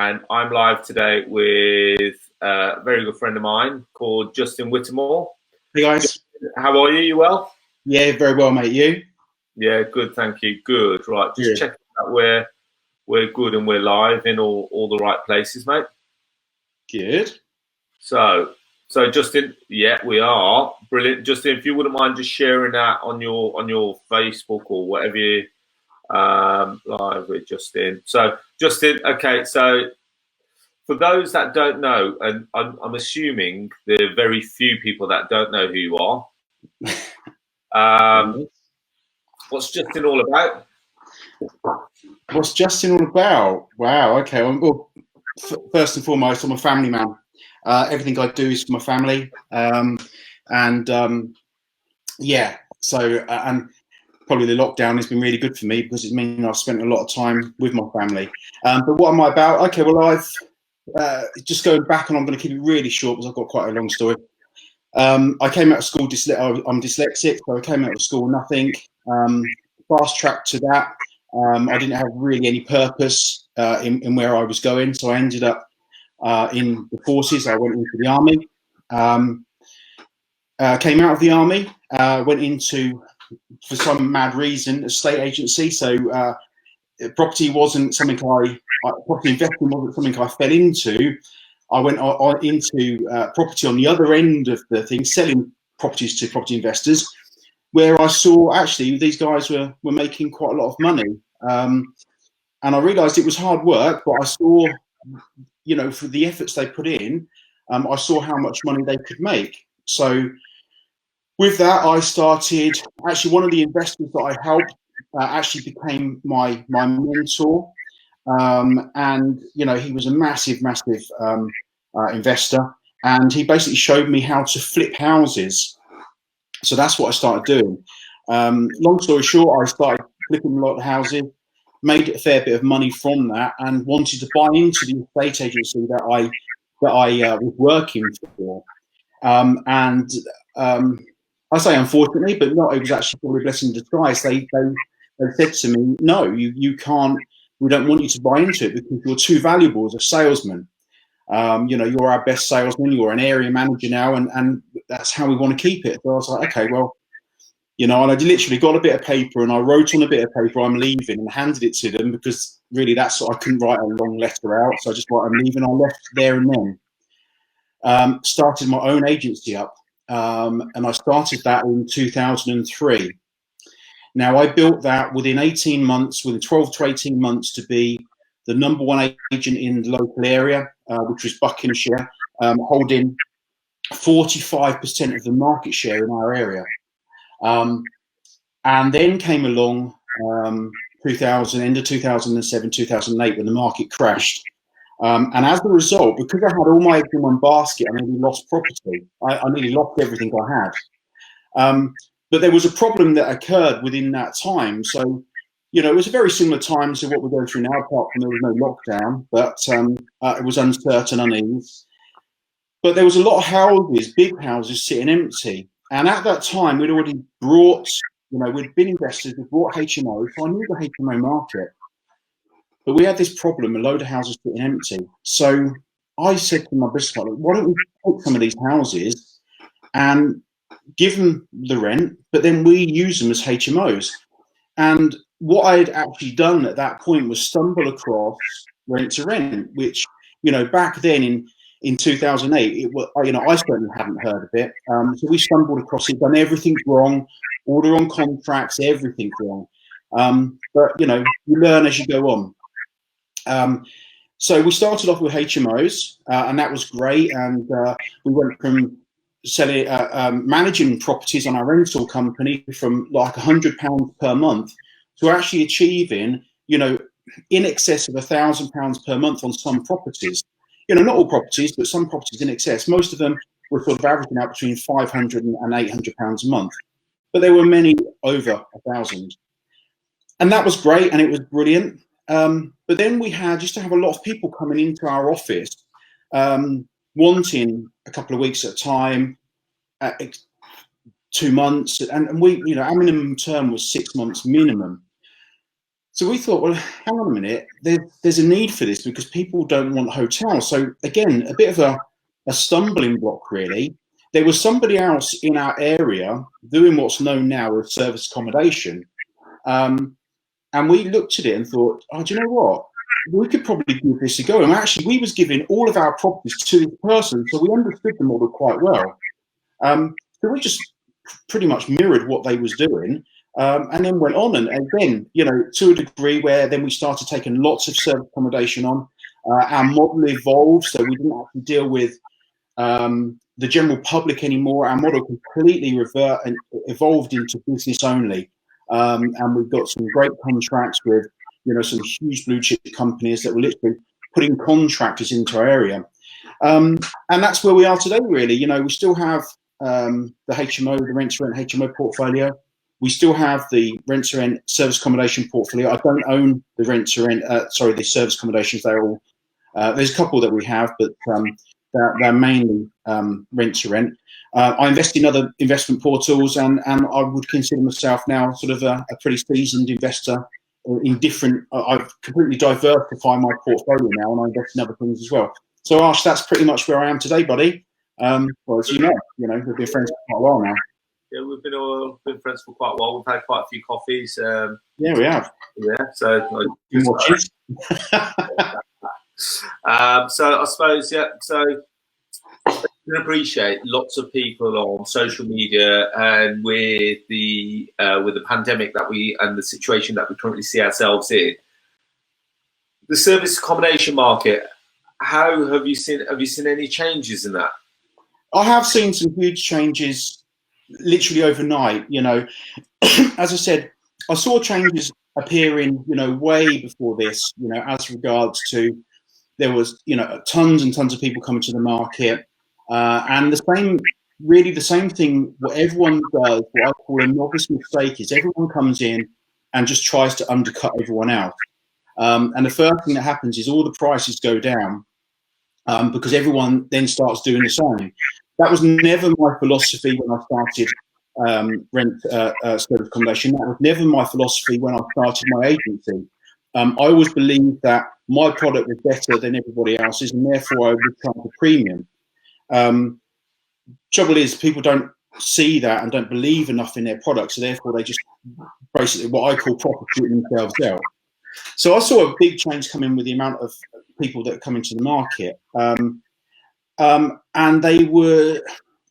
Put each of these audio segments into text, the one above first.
and I'm live today with a very good friend of mine called Justin Whittemore. Hey guys. How are you? You well? Yeah, very well, mate. You? Yeah, good, thank you. Good. Right, just checking that we're good and we're live in all the right places, mate. Good. So Justin, yeah, we are. Brilliant. Justin, if you wouldn't mind just sharing that on your Facebook or whatever you live with Justin. So Justin, okay, so for those that don't know, and I'm assuming there are very few people that don't know who you are. What's Justin all about? What's Justin all about? Wow. Okay. Well, first and foremost, I'm a family man. Everything I do is for my family, yeah. So and probably the lockdown has been really good for me because it means I've spent a lot of time with my family. But what am I about? Okay. Well, I've just going back, and I'm going to keep it really short because I've got quite a long story. I came out of school, I'm dyslexic, so I came out of school nothing. Fast track to that. I didn't have really any purpose in where I was going, so I ended up in the forces. I went into the army. Came out of the army, went into, for some mad reason, a state agency. So property wasn't something property investing wasn't something I fell into. I went into property on the other end of the thing, selling properties to property investors, where I saw actually these guys were making quite a lot of money. And I realized it was hard work, but I saw, for the efforts they put in, I saw how much money they could make. So with that, I started, actually one of the investors that I helped actually became my mentor. And he was a massive investor, and he basically showed me how to flip houses. So that's what I started doing. Long story short, I started flipping a lot of houses, made a fair bit of money from that, and wanted to buy into the estate agency that I was working for. I say unfortunately, but not. It was actually probably a blessing in disguise. They said to me, "No, you can't. We don't want you to buy into it because you're too valuable as a salesman. You're our best salesman. You're an area manager now, and that's how we want to keep it." So I was like, "Okay, well." And I literally got a bit of paper and I wrote on a bit of paper, "I'm leaving," and handed it to them because really I couldn't write a long letter out. So I just wrote, "I'm leaving." I left there and then. Started my own agency up. And I started that in 2003. Now I built that within 18 months, within 12 to 18 months, to be the #1 agent in the local area, which was Buckinghamshire, holding 45% of the market share in our area. And then came along end of 2007, 2008, when the market crashed. And as a result, because I had all my eggs in one basket, I nearly lost property. I nearly lost everything I had. But there was a problem that occurred within that time. So, it was a very similar time to what we're going through now, apart from there was no lockdown, but it was uncertain, unease. But there was a lot of houses, big houses, sitting empty. And at that time, we'd already brought, we'd been investors, we brought HMO, so I knew the HMO market. But we had this problem, a load of houses sitting empty. So I said to my business partner, "Why don't we take some of these houses and give them the rent, but then we use them as HMOs?" And what I had actually done at that point was stumble across rent to rent, which, back then in 2008, it was, I certainly hadn't heard of it. So we stumbled across it, done everything wrong, all the wrong contracts, everything wrong. But you learn as you go on. So we started off with HMOs, and that was great. And we went from selling, managing properties on our rental company from like £100 per month to actually achieving, in excess of £1,000 per month on some properties. Not all properties, but some properties in excess. Most of them were sort of averaging out between £500 and £800 a month, but there were many over 1,000. And that was great, and it was brilliant. But then we used to have a lot of people coming into our office, wanting a couple of weeks at a time, 2 months, and we, our minimum term was 6 months minimum. So we thought, well, hang on a minute, there's a need for this because people don't want hotels. So again, a bit of a stumbling block, really. There was somebody else in our area doing what's known now as service accommodation. And we looked at it and thought, oh, do you know what? We could probably give this a go. And actually, we was giving all of our properties to this person, so we understood the model quite well. So we just pretty much mirrored what they was doing, and then went on. And again, you know, to a degree where then we started taking lots of service accommodation on. Our model evolved, so we didn't have to deal with the general public anymore. Our model completely evolved into business only. And we've got some great contracts with, you know, some huge blue chip companies that were literally putting contractors into our area. And that's where we are today, really. You know, we still have the HMO, the rent-to-rent HMO portfolio. We still have the rent-to-rent service accommodation portfolio. I don't own the rent-to-rent, the service accommodations. They're all, there's a couple that we have, but they're mainly rent-to-rent. I invest in other investment portals, and I would consider myself now sort of a pretty seasoned investor in different. I've completely diversified my portfolio now, and I invest in other things as well. So, Arsh, that's pretty much where I am today, buddy. Well, as you know, we've been friends for quite a while now. Yeah, we've been friends for quite a while. We've had quite a few coffees. Yeah, we have. Yeah, so so I suppose, yeah. So I can appreciate lots of people on social media, and with the pandemic and the situation that we currently see ourselves in, the service accommodation market. How have you seen any changes in that? I have seen some huge changes, literally overnight. You know, as I said, I saw changes appearing, you know, way before this. You know, as regards to there was, you know, tons and tons of people coming to the market, and the same thing. What everyone does, what I call a novice mistake, is everyone comes in and just tries to undercut everyone else. And the first thing that happens is all the prices go down. Because everyone then starts doing the same. That was never my philosophy when I started service accommodation. That was never my philosophy when I started my agency. I always believed that my product was better than everybody else's, and therefore I would charge a premium. Trouble is, people don't see that and don't believe enough in their product, so therefore they just basically what I call proper shooting themselves out. So I saw a big change come in with the amount of people that are coming to the market, and they were,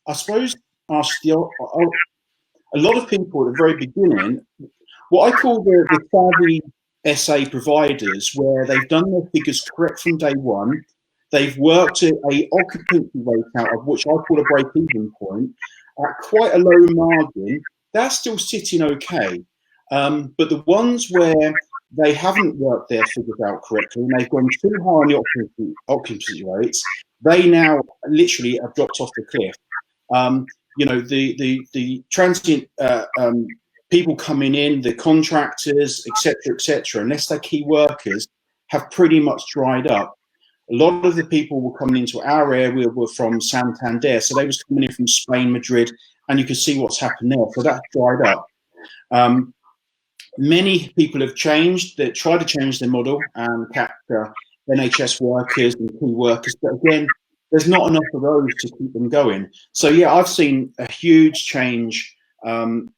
I suppose, a lot of people at the very beginning, what I call the savvy SA providers, where they've done their figures correct from day one. They've worked at a occupancy rate out of which I call a break-even point at quite a low margin. They're still sitting okay, but the ones where they haven't worked their figures out correctly and they've gone too high on the occupancy rates, they now literally have dropped off the cliff. You know, the transient people coming in, the contractors, etc., unless they're key workers, have pretty much dried up. A lot of the people were coming into our area were from Santander, so they was coming in from Spain, Madrid, and you can see what's happened there. So that's dried up. Many people have changed. They tried to change their model and capture NHS workers and key workers, but again, there's not enough of those to keep them going. So yeah, I've seen a huge change, and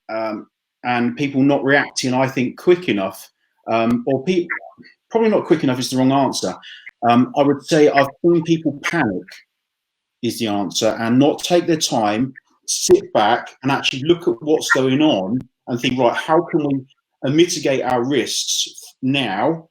people not reacting, I think, quick enough, or people probably not quick enough is the wrong answer. I would say I've seen people panic is the answer, and not take their time, sit back and actually look at what's going on and think, right, how can we mitigate our risks now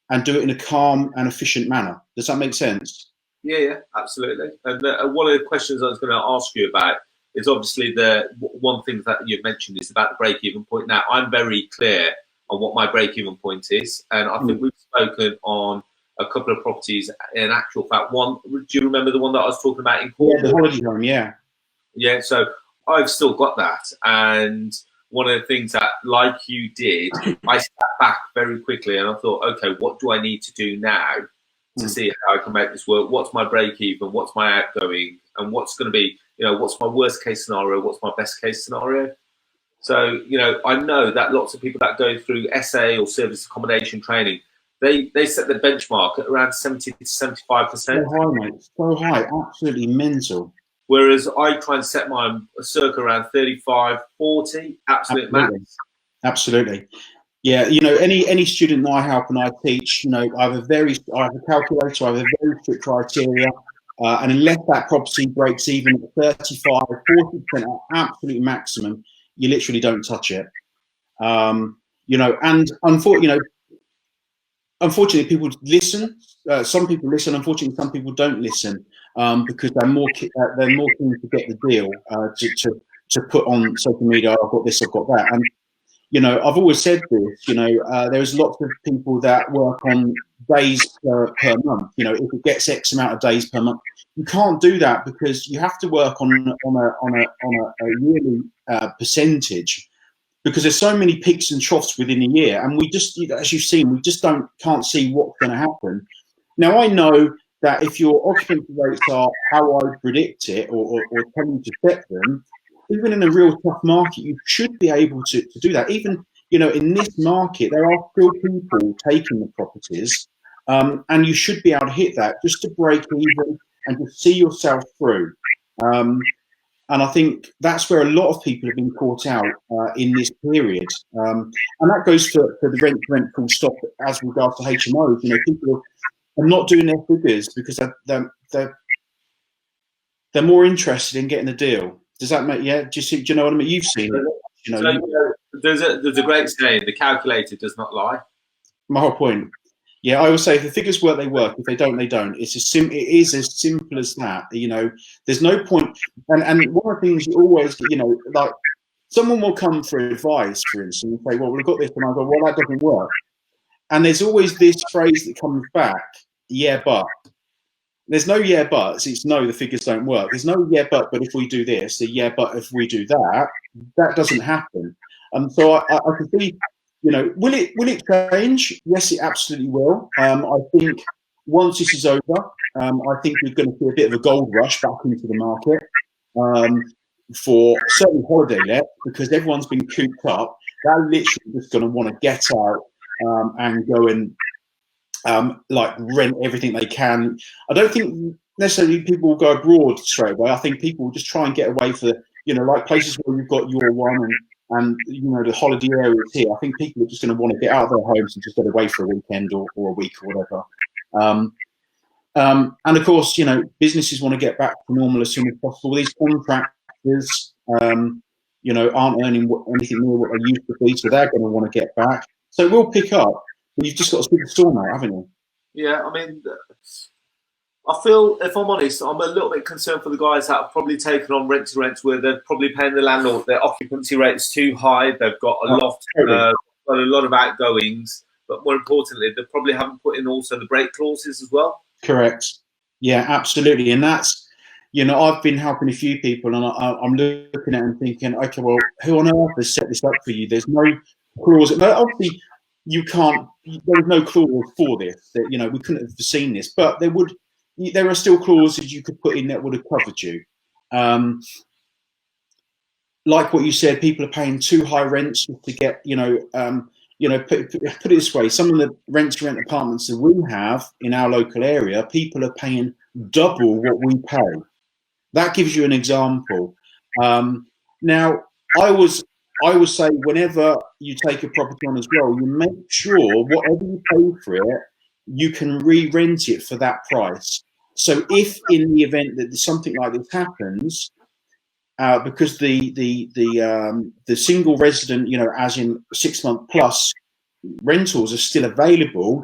and do it in a calm and efficient manner? Does that make sense? Yeah, absolutely. And one of the questions I was going to ask you about is obviously the one thing that you've mentioned is about the break-even point. Now, I'm very clear on what my break-even point is, and I think we've spoken on a couple of properties. In actual fact, one, do you remember the one that I was talking about in Cornwall? Yeah, the holiday home, yeah. Yeah, so I've still got that. And one of the things that, like you did, I sat back very quickly and I thought, okay, what do I need to do now to see how I can make this work? What's my break even? What's my outgoing? And what's going to be, you know, what's my worst case scenario? What's my best case scenario? So, you know, I know that lots of people that go through SA or service accommodation training, they set the benchmark at around 70 to 75%. So high, mate. So high. Absolutely mental. Whereas I try and set mine circa around 35, 40, absolute Absolutely. max. Absolutely. Yeah, you know, any student that I help and I teach, you know, I have a calculator, I have a very strict criteria, and unless that property breaks even at 35, 40% at absolute maximum, you literally don't touch it. You know, and unfortunately, people listen. Some people listen. Unfortunately, some people don't listen because they're more keen to get the deal to put on social media. I've got this, I've got that, and you know, I've always said this. You know, there's lots of people that work on days per month. You know, if it gets X amount of days per month, you can't do that because you have to work on a yearly percentage. Because there's so many peaks and troughs within a year, and we just, as you've seen, we just can't see what's going to happen. Now, I know that if your occupancy rates are how I predict it, or tell you to set them, even in a real tough market, you should be able to do that. Even, you know, in this market, there are still people taking the properties, and you should be able to hit that just to break even and to see yourself through. And I think that's where a lot of people have been caught out in this period. And that goes for the rent full stop as regards to HMOs. You know, people are not doing their figures because they're more interested in getting a deal. Does that make, yeah? Do you know what I mean? You've seen it. You know, there's a great saying: the calculator does not lie. My whole point. Yeah, I would say if the figures work, they work. If they don't, they don't. It is as simple as that. You know, there's no point. And one of the things you always, you know, like someone will come for advice, for instance, and say, "Well, we've got this," and I go, "Well, that doesn't work." And there's always this phrase that comes back, "Yeah, but." There's no yeah, buts. It's no, the figures don't work. There's no yeah, but if we do this, the yeah, but if we do that, that doesn't happen. So I can see. You know, will it change? Yes, it absolutely will. I think once this is over, I think we're going to see a bit of a gold rush back into the market for certain holiday let because everyone's been cooped up. They're literally just going to want to get out and go and like rent everything they can. I don't think necessarily people will go abroad straight away. I think people will just try and get away for, you know, like places where you've got your one and you know, the holiday areas here. I think people are just going to want to get out of their homes and just get away for a weekend or a week or whatever. And of course, you know, businesses want to get back to normal as soon as possible. These contractors, you know, aren't earning anything near what they used to be, so they're going to want to get back. So it will pick up, but you've just got to speak the storm out, haven't you? Yeah, I mean, I feel, if I'm honest, I'm a little bit concerned for the guys that have probably taken on rent to rents where they're probably paying the landlord. Their occupancy rate's too high. They've got a lot of outgoings, but more importantly, they probably haven't put in also the break clauses as well. Correct. Yeah, absolutely. And that's, you know, I've been helping a few people, and I'm looking at it and thinking, okay, well, who on earth has set this up for you? There's no clause. No, obviously, you can't. There was no clause for this. That, you know, we couldn't have foreseen this, but there are still clauses you could put in that would have covered you. Like what you said, people are paying too high rents to get, you know, put it this way, some of the rent-to-rent apartments that we have in our local area, people are paying double what we pay. That gives you an example. Now, I would say whenever you take a property on as well, you make sure whatever you pay for it, you can re-rent it for that price. So if in the event that something like this happens, because the single resident, you know, as in 6 month plus rentals are still available.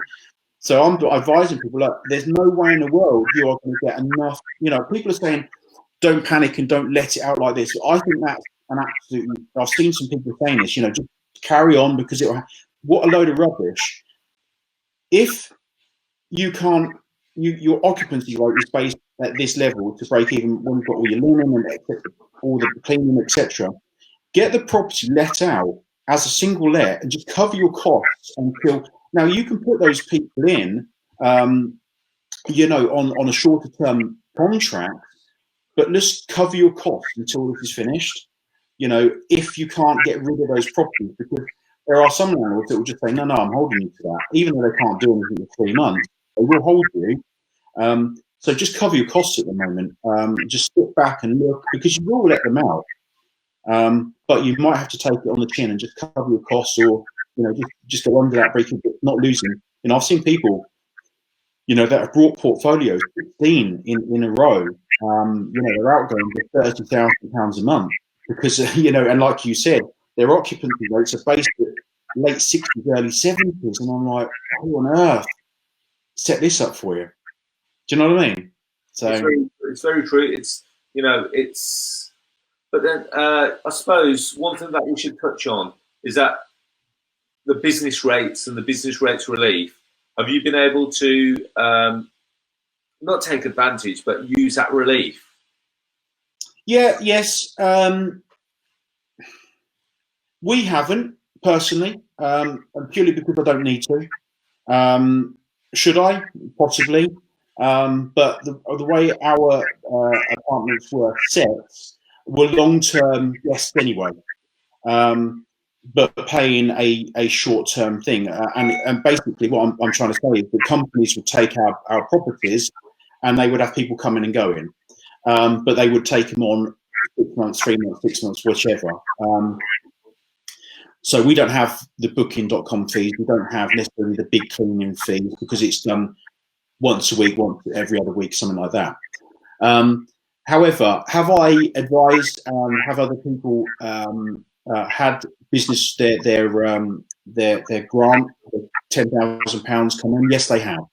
So I'm advising people, look, there's no way in the world you are going to get enough. You know, people are saying, don't panic and don't let it out like this. I think that's an absolute. I've seen some people saying this. You know, just carry on because what a load of rubbish. If you can't, your occupancy rate is based at this level to break even when you've got all your linen and all the cleaning, etc. Get the property let out as a single let and just cover your costs until. Now you can put those people in, you know, on a shorter term contract, but let's cover your costs until this is finished. if you can't get rid of those properties, because there are some landlords that will just say, no, I'm holding you to that, even though they can't do anything for 3 months, they will hold you. So just cover your costs at the moment. Just sit back and look, because you will let them out. But you might have to take it on the chin and just cover your costs, or just go under that break, not losing. I've seen people, that have brought portfolios 16 in a row. They're outgoing for £30,000 a month because and like you said, their occupancy rates are based at late 60s, early 70s, and I'm like, who on earth set this up for you? Do you know what I mean? So it's very true. But then I suppose one thing that we should touch on is that the business rates and the business rates relief. Have you been able to not take advantage, but use that relief? Yes. We haven't personally, and purely because I don't need to. Should I? Possibly. But the way our apartments were set were long-term guests anyway, but paying a short-term thing. And basically what I'm trying to say is the companies would take our properties and they would have people coming and going. But they would take them on 6 months, 3 months, 6 months, whichever. So we don't have the booking.com fees. We don't have necessarily the big cleaning fees because it's done once a week, once every other week, something like that. However, have I advised, have other people had business, their grant, £10,000 come in? Yes, they have.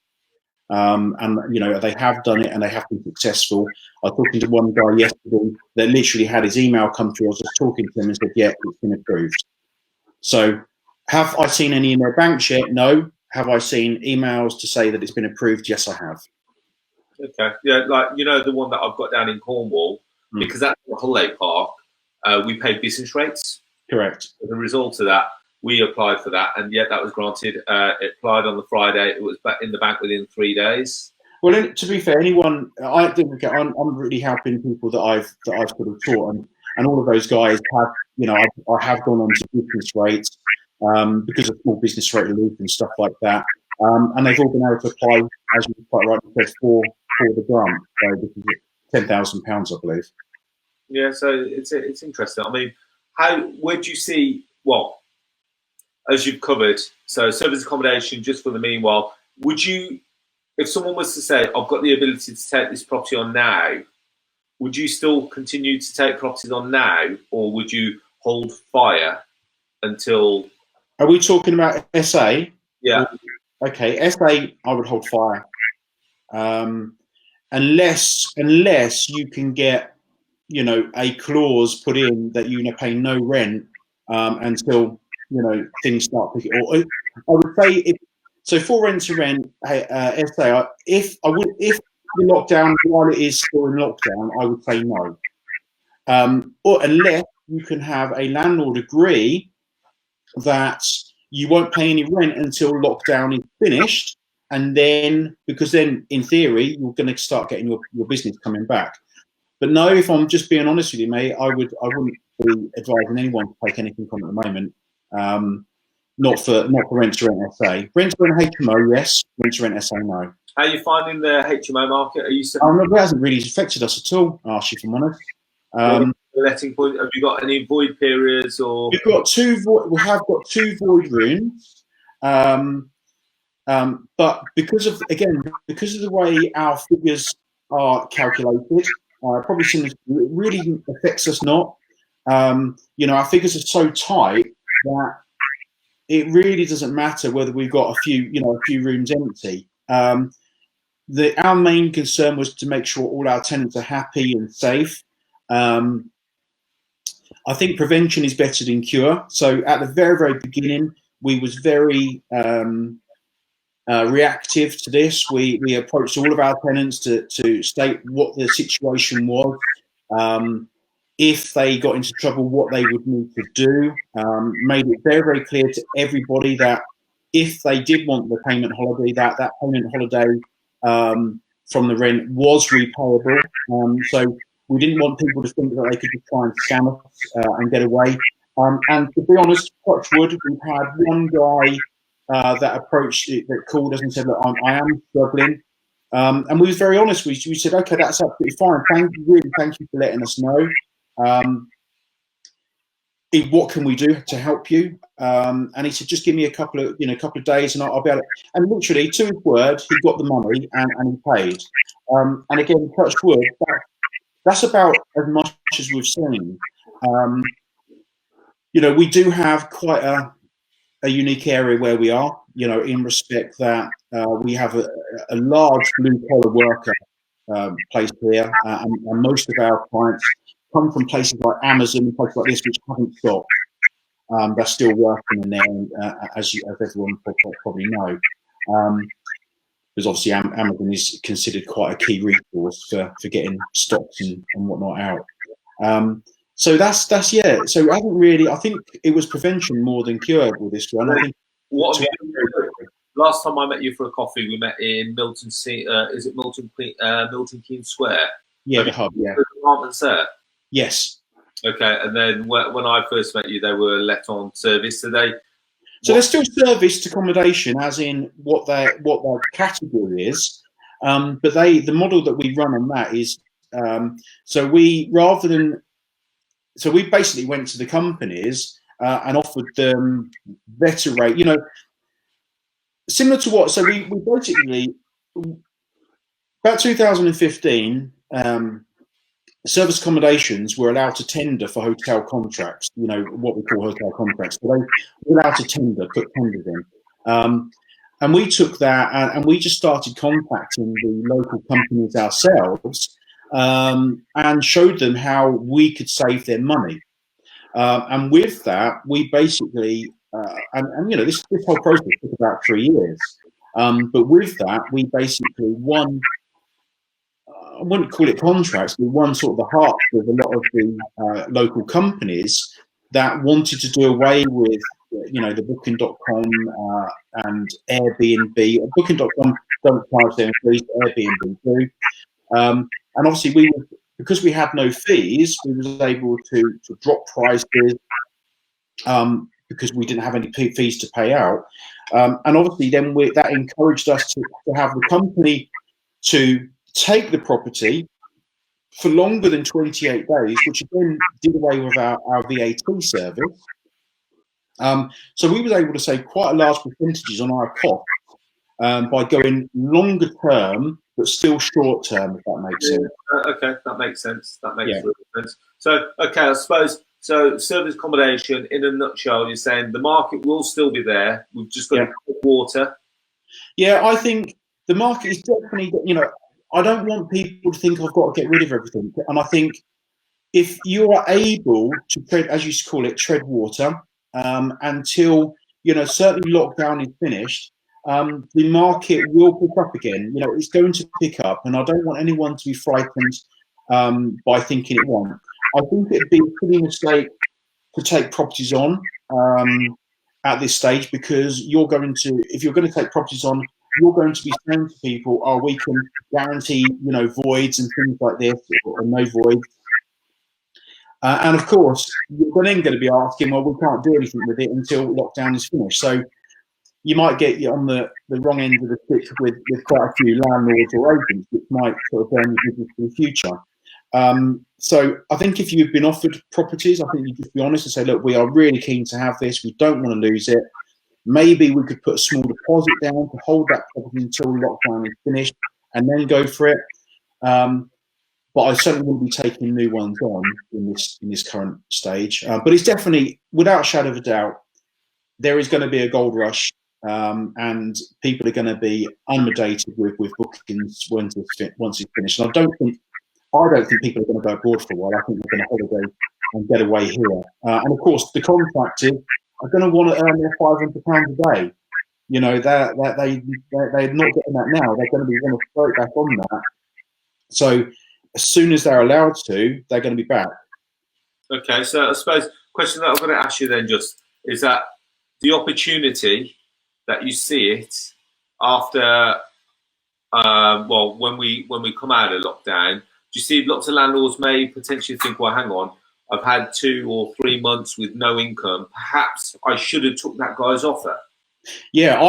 And they have done it and they have been successful. I was talking to one guy yesterday that literally had his email come through. I was just talking to him and said, yeah, it's been approved. So have I seen any in their banks yet? No. Have I seen emails to say that it's been approved? Yes, I have. Okay. Yeah, like, the one that I've got down in Cornwall, because that's a holiday park, we pay business rates. Correct. As a result of that, we applied for that, and that was granted. It applied on the Friday. It was back in the bank within 3 days. Well, to be fair, I'm really helping people that I've sort of taught, and all of those guys have, I have gone on to business rates because of small business rate relief and stuff like that, and they've all been able to apply, as you quite rightly said, for the grant. So this is £10,000, I believe. Yeah, so it's interesting. I mean, where do you see as you've covered? So service accommodation, just for the meanwhile, would you, if someone was to say, I've got the ability to take this property on now, would you still continue to take properties on now, or would you hold fire until? Are we talking about SA? Yeah. Okay, SA, I would hold fire, unless you can get, a clause put in that you pay no rent until things start picking. Or I would say so for rent to rent, SA. If the lockdown, while it is still in lockdown, I would say no. Or unless you can have a landlord agree that you won't pay any rent until lockdown is finished, and then, because then in theory you're going to start getting your business coming back. But no, if I'm just being honest with you, mate, I wouldn't be advising anyone to take anything on at the moment. Not for rent to rent SA. Rent to rent HMO, yes. Rent to rent SA, no. How are you finding the HMO market? Are you? It hasn't really affected us at all, Arsh, if I'm honest. Letting point. Have you got any void periods or? We have got two void rooms, but because of the way our figures are calculated, probably it really affects us not. Our figures are so tight that it really doesn't matter whether we've got a few rooms empty. Our main concern was to make sure all our tenants are happy and safe. I think prevention is better than cure. So at the very, very beginning, we was very reactive to this. We approached all of our tenants to state what the situation was. If they got into trouble, what they would need to do. Made it very, very clear to everybody that if they did want the payment holiday, that payment holiday from the rent was repayable. So We didn't want people to think that they could just try and scam us and get away. And to be honest, touch wood, we've had one guy that approached, that called us and said, look, I am struggling. And we was very honest. We said, okay, that's absolutely fine. Thank you for letting us know. What can we do to help you? And he said, just give me a couple of days, and I'll be able to. And literally, to his word, he got the money and he paid. And again, touch wood, that's about as much as we've seen. We do have quite a unique area where we are, in respect that we have a large blue collar worker place here, and most of our clients come from places like Amazon and places like this, which haven't stopped. They're still working in there, as everyone probably know. Because obviously Amazon is considered quite a key resource for getting stocks and whatnot out. So that's yeah. So I haven't really. I think it was prevention more than cure with this one. I think. Last time I met you for a coffee, we met in Milton. Is it Milton Keynes Square? Yeah, the hub. Yeah. The apartments there. Yes. Okay, and then when I first met you, they were let on service. So they're still serviced accommodation, as in what their category is. But the model that we run on that is so we basically went to the companies and offered them better rate. Similar to what. So we basically about 2015. Service accommodations were allowed to tender for hotel contracts, what we call hotel contracts. So they were allowed to put tenders in. And we took that and we just started contacting the local companies ourselves and showed them how we could save them money. And with that, we basically, this whole process took about 3 years. But with that, we basically won. I wouldn't call it contracts, but won sort of the heart with a lot of the local companies that wanted to do away with, the Booking.com and Airbnb. Booking.com don't charge their employees, Airbnb do. And obviously, because we had no fees, we was able to drop prices because we didn't have any fees to pay out. And obviously, then that encouraged us to have the company to take the property for longer than 28 days, which again did away with our VAT service. So we were able to save quite a large percentages on our costs by going longer term, but still short term, if that makes sense. Okay, that makes sense. That makes sense. So, okay, I suppose, service accommodation, in a nutshell, you're saying the market will still be there. We've just got to put water. Yeah, I think the market is definitely, I don't want people to think I've got to get rid of everything. And I think if you are able to tread, as you call it, tread water until, certainly lockdown is finished, the market will pick up again. It's going to pick up, and I don't want anyone to be frightened by thinking it won't. I think it'd be a silly mistake to take properties on at this stage, because if you're going to take properties on, you're going to be saying to people, "Oh, we can guarantee, voids and things like this, or no voids." And of course, you're then going to be asking, "Well, we can't do anything with it until lockdown is finished." So you might get on the wrong end of the stick with quite a few landlords or agents, which might sort of burn your business for the future. So I think if you've been offered properties, I think you just be honest and say, "Look, we are really keen to have this. We don't want to lose it. Maybe we could put a small deposit down to hold that property until lockdown is finished, and then go for it." But I certainly wouldn't be taking new ones on in this current stage. But it's definitely, without a shadow of a doubt, there is going to be a gold rush, and people are going to be inundated with bookings once it's finished. And I don't think people are going to go abroad for a while. I think they're going to holiday and get away here. And of course, the contractors are going to want to earn their £500 a day. They're not getting that now. They're going to be want to throw it back on that. So as soon as they're allowed to, they're going to be back. Okay, so I suppose question that I'm going to ask you then just is that the opportunity that you see it after, when we come out of lockdown, you see lots of landlords may potentially think, well, hang on, I've had 2 or 3 months with no income. Perhaps I should have took that guy's offer. Yeah,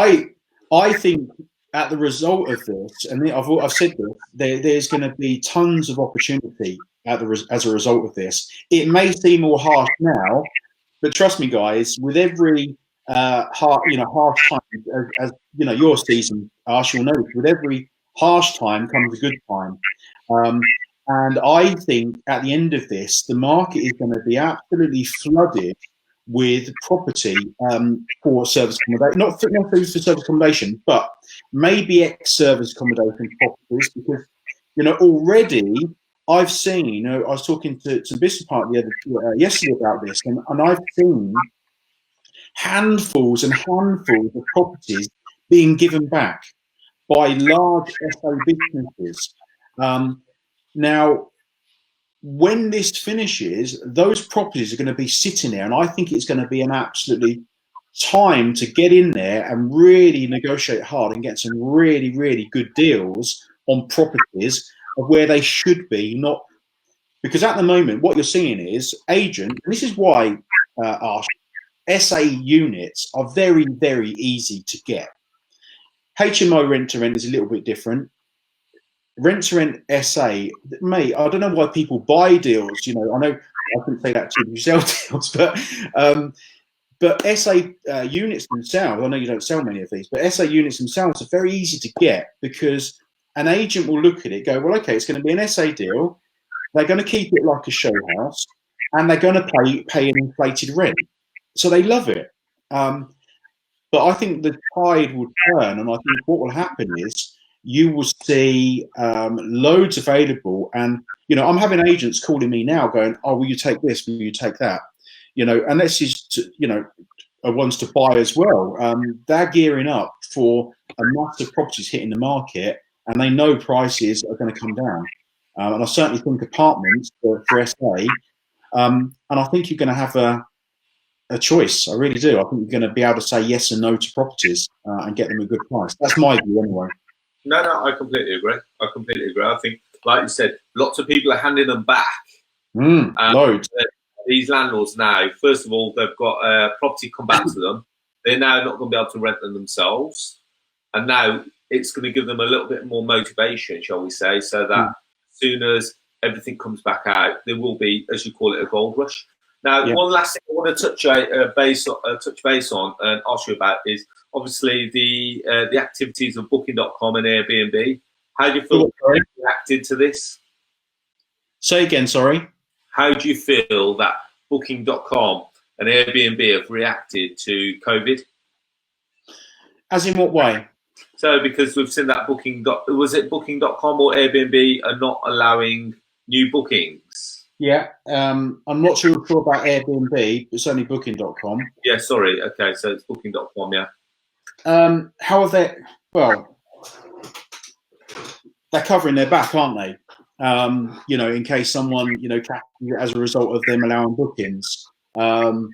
I think at the result of this, and I've said this, there's going to be tons of opportunity as a result of this. It may seem more harsh now, but trust me, guys, with every harsh time, as you know, your season, Arsh, you'll know, with every harsh time comes a good time. And I think at the end of this, the market is going to be absolutely flooded with property for service accommodation, not for service accommodation, but maybe ex-service accommodation properties, because you know already I've seen. You know, I was talking to business partner yesterday about this, and I've seen handfuls and handfuls of properties being given back by large SO businesses. Now, when this finishes, those properties are going to be sitting there, and I think it's going to be an absolutely time to get in there and really negotiate hard and get some really, really good deals on properties of where they should be. Not because at the moment, what you're seeing is agent, and this is why our SA units are very, very easy to get. HMO rent to rent is a little bit different. Rent to rent SA, mate, I don't know why people buy deals. You know, I know I couldn't say that to you sell deals, but SA units themselves, I know you don't sell many of these, but SA units themselves are very easy to get because an agent will look at it, go, well, okay, it's going to be an SA deal. They're going to keep it like a show house, and they're going to pay an inflated rent. So they love it. But I think the tide will turn, and I think what will happen is you will see loads available. And, you know, I'm having agents calling me now going, oh, will you take this? Will you take that? You know, and this is, you know, ones to buy as well. They're gearing up for a mass of properties hitting the market, and they know prices are going to come down. And I certainly think apartments for SA. And I think you're going to have a choice. I really do. I think you're going to be able to say yes and no to properties and get them a good price. That's my view anyway. No, I completely agree. I think, like you said, lots of people are handing them back. Loads. These landlords now, first of all, they've got property come back to them. They're now not going to be able to rent them themselves. And now it's going to give them a little bit more motivation, shall we say, so that as soon as everything comes back out, there will be, as you call it, a gold rush. Now, one last thing I want to touch base on and ask you about is obviously the activities of Booking.com and Airbnb. How do you feel they reacted to this? Say again, sorry. How do you feel that Booking.com and Airbnb have reacted to COVID? As in what way? So, because we've seen that was it Booking.com or Airbnb are not allowing new bookings? Yeah, I'm not sure about Airbnb, it's only Booking.com. Yeah, sorry. Okay, so it's Booking.com, yeah. How have they? Well, they're covering their back, aren't they? You know, in case someone, you know, as a result of them allowing bookings. Have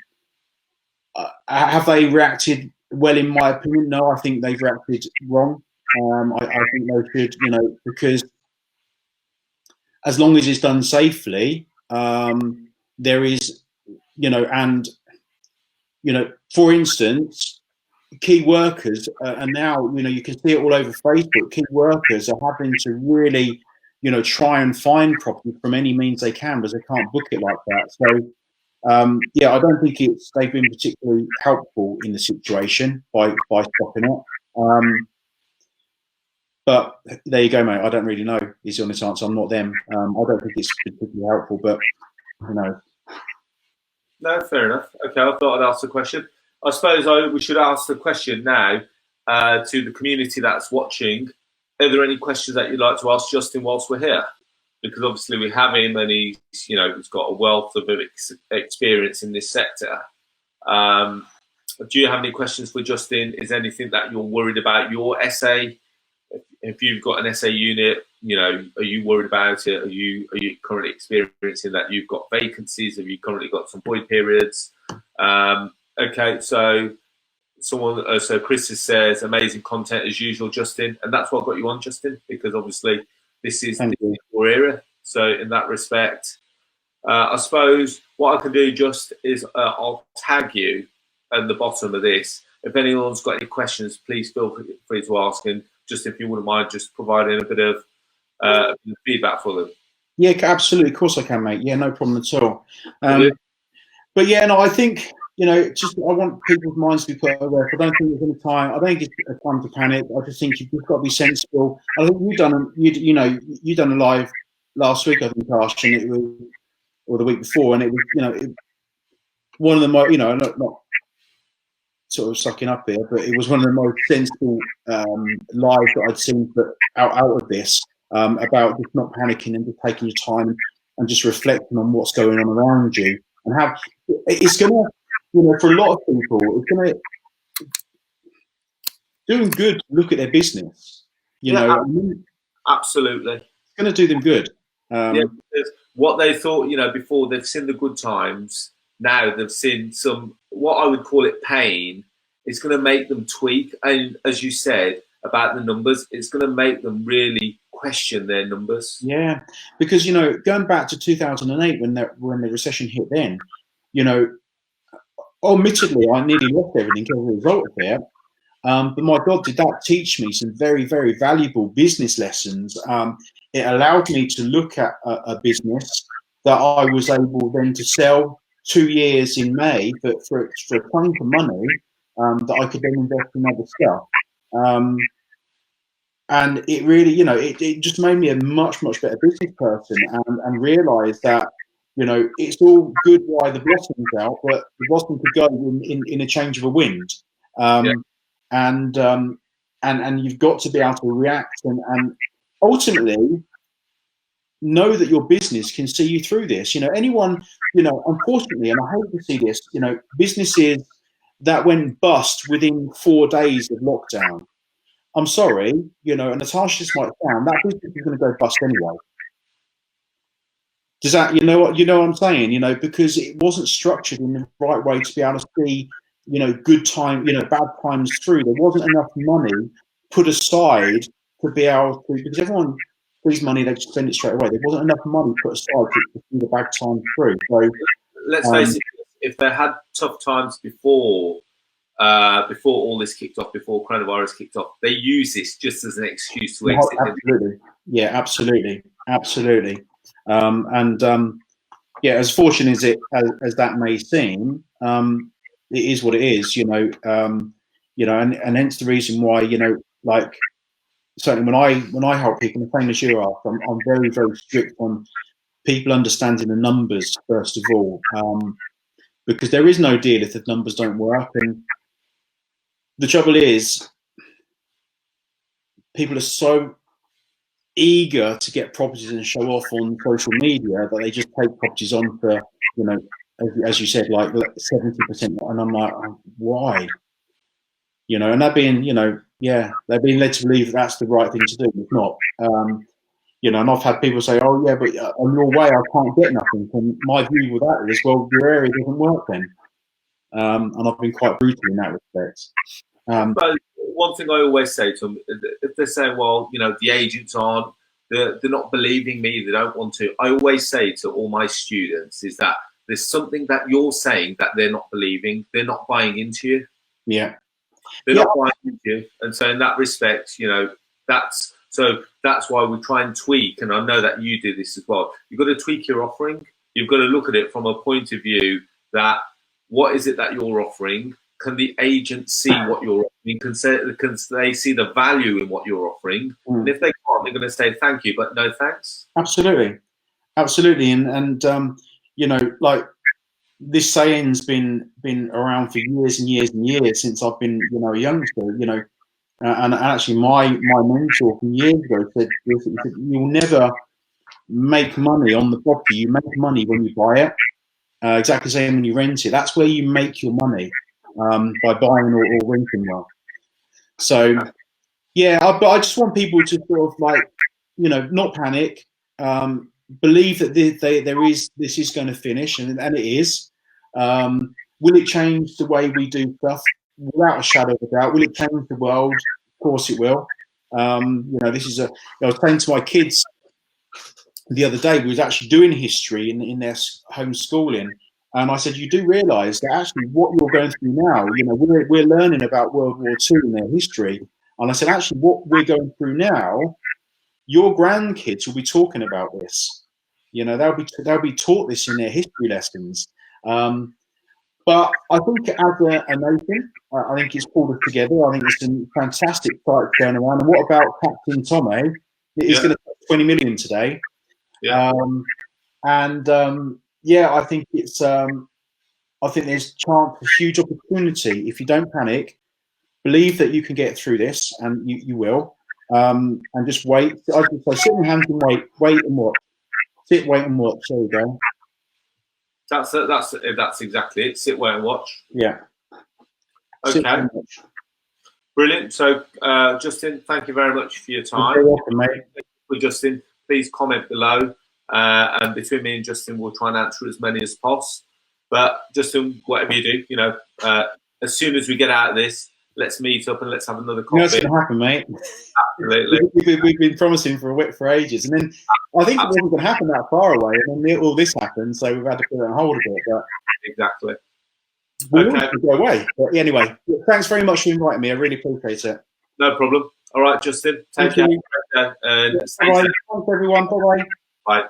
they reacted well? In my opinion, no. I think they've reacted wrong. I think they should, you know, because as long as it's done safely, there is, you know, and, you know, for instance, key workers, and now, you know, you can see it all over Facebook, key workers are having to really, you know, try and find property from any means they can because they can't book it like that. So, yeah, I don't think they've been particularly helpful in the situation by stopping it. But there you go, mate. I don't really know is the honest answer. I'm not them. I don't think it's particularly helpful, but who knows? No, fair enough. Okay, I thought I'd ask the question. I suppose we should ask the question now to the community that's watching. Are there any questions that you'd like to ask Justin whilst we're here? Because obviously we have him, and he's got a wealth of experience in this sector. Do you have any questions for Justin? Is there anything that you're worried about your SA? If you've got an SA unit, you know, are you worried about it? Are you currently experiencing that you've got vacancies? Have you currently got some void periods? Okay, so so Chris says amazing content as usual, Justin, and that's what got you on, Justin, because obviously this is your area. So in that respect, I suppose what I can do just is I'll tag you at the bottom of this. If anyone's got any questions, please feel free to ask. And just if you wouldn't mind just providing a bit of feedback for them. Yeah, absolutely. Of course I can, mate. Yeah, no problem at all. But yeah, no, I think, just I want people's minds to be put aware. I don't think there's any time. I don't think it's a time to panic. I just think you've just got to be sensible. I think you done a live last week, I think, Arsh, and it was, or the week before, and it was, one of the most, not sort of sucking up here, but it was one of the most sensible lives that I'd seen out of this, about just not panicking and just taking your time and just reflecting on what's going on around you, and how it's gonna, for a lot of people, it's gonna doing good to look at their business. Absolutely, it's gonna do them good. What they thought, before, they've seen the good times. Now they've seen some, what I would call it, pain. It's going to make them tweak, and as you said about the numbers, it's going to make them really question their numbers. Yeah, because going back to 2008 when the recession hit, then admittedly I nearly lost everything as a result of it. But my God, did that teach me some very, very valuable business lessons. It allowed me to look at a business that I was able then to sell 2 years in May for a ton of money, that I could then invest in other stuff. And it really, it just made me a much, much better business person, and realised that, it's all good while the blossom's out, but the blossom could go in a change of a wind. And you've got to be able to react and ultimately know that your business can see you through this. Anyone, unfortunately, and I hate to see this, businesses that went bust within 4 days of lockdown. I'm sorry, and as harsh as might sound, that business is going to go bust anyway. Does that, what I'm saying? Because it wasn't structured in the right way to be able to see, good time, bad times through. There wasn't enough money put aside to be able to, because everyone sees money, they just spend it straight away. There wasn't enough money put aside to see the bad times through. So let's face it, if they had tough times before all this kicked off, before coronavirus kicked off, they use this just as an excuse to exit. Absolutely. Yeah, absolutely. Absolutely. Yeah, as fortunate as that may seem, it is what it is, and hence the reason why, like, certainly when I help people, the same as you are, I'm very, very strict on people understanding the numbers first of all, because there is no deal if the numbers don't work. And the trouble is, people are so eager to get properties and show off on social media that they just take properties on for, as you said, like 70%. And I'm like, why? And they're being, they're being led to believe that that's the right thing to do. It's not. And I've had people say, oh yeah, but on your way I can't get nothing. And my view with that is, well, your area doesn't work then. And I've been quite brutal in that respect. But one thing I always say to them, if they're saying, well, the agents aren't, they're not believing me, they don't want to, I always say to all my students is that there's something that you're saying that they're not believing, they're not buying into you. Yeah. They're not buying into you. And so in that respect, that's why we try and tweak, and I know that you do this as well. You've got to tweak your offering. You've got to look at it from a point of view that, what is it that you're offering? Can the agent see what you're offering? Can they see the value in what you're offering? And if they can't, they're going to say thank you, but no thanks. Absolutely, absolutely. And like, this saying's been around for years and years and years since I've been, a youngster. And actually, my mentor from years ago said, "You'll never make money on the property. You make money when you buy it. Exactly the same when you rent it. That's where you make your money." By buying or renting well. So yeah, but I just want people to sort of, like, not panic, believe that this is going to finish, and it is. Will it change the way we do stuff? Without a shadow of a doubt. Will it change the world? Of course it will. This is I was saying to my kids the other day, we was actually doing history in their homeschooling. And I said, you do realise that actually what you're going through now, you know, we're learning about World War II and their history. And I said, actually, what we're going through now, your grandkids will be talking about this. You know, they'll be taught this in their history lessons. But I think as a nation, I think it's pulled us together. I think it's a fantastic fight going around. And what about Captain Tommy? He's going to take 20 million today. Yeah. Yeah, I think it's. I think there's chance for huge opportunity if you don't panic. Believe that you can get through this, and you will. And just wait. I just say, sit on your hands and wait and watch. Sit, wait and watch. There we go. That's exactly it. Sit, wait, and watch. Yeah. Okay. Brilliant. So, Justin, thank you very much for your time. You're welcome, mate. For Justin, please comment below, and between me and Justin, we'll try and answer as many as possible. But Justin, whatever you do, you know, as soon as we get out of this, let's meet up and let's have another coffee. You know what's going to happen, mate? Absolutely. We've been promising for ages, and then I think it wasn't going to happen that far away, and then all this happened, so we've had to put it on hold a bit. But exactly. We want to go away. But anyway, thanks very much for inviting me. I really appreciate it. No problem. All right, Justin. Take care. And Bye. Thanks, everyone. Bye-bye. Bye.